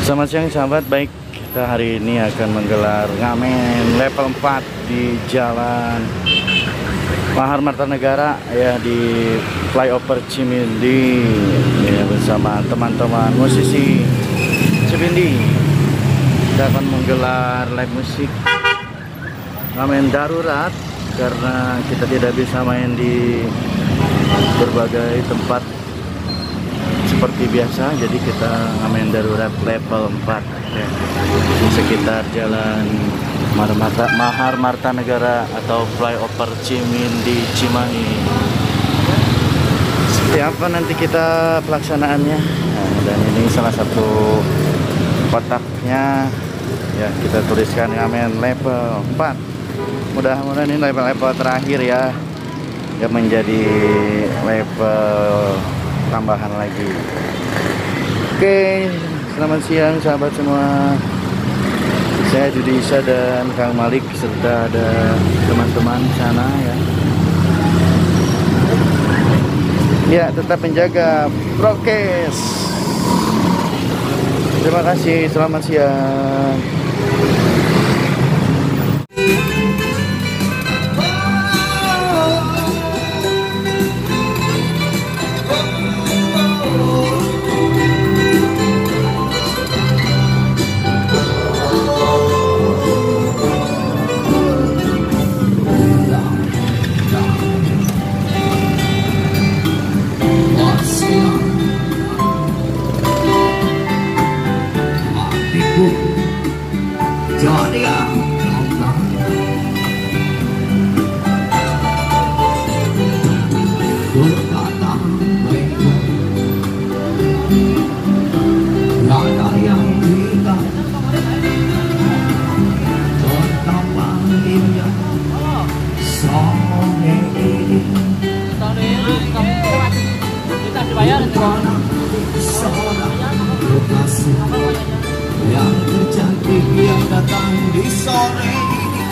Selamat siang sahabat, baik kita hari ini akan menggelar ngamen level 4 di Jalan Mahar Marta Negara ya, di flyover Cimindi ya, bersama teman-teman musisi Cimindi. Kita akan menggelar live musik ngamen darurat karena kita tidak bisa main di berbagai tempat seperti biasa, jadi kita ngamen darurat level 4 ya, di sekitar Jalan Mahar Marta Negara atau flyover Cimindi Cimahi. Seperti apa nanti kita pelaksanaannya, nah, dan ini salah satu kotaknya ya, kita tuliskan ngamen level 4. Mudah-mudahan ini level terakhir ya, yang menjadi level tambahan lagi. Oke, selamat siang sahabat semua. Saya Dudi Isa dan Kang Malik serta ada teman-teman sana ya. Ya, tetap menjaga prokes. Terima kasih, selamat siang. Jadi berkata ada yang kita pertama indah sore ini kita dibayar seorang kekasih yang tercantik yang datang di sore ini.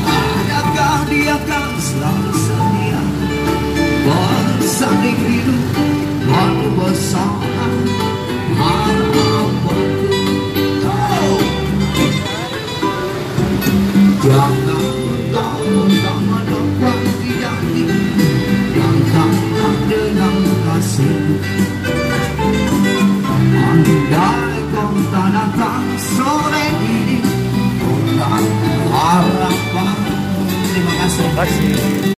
Adakah dia kan selalu setia bersanding hidup waktu bersama harapanku. Oh, jangan mentang-mentang menopang janji yang tak dengan kasih. Andai kau tak datang sore ini, kau tak harapan. Terima kasih.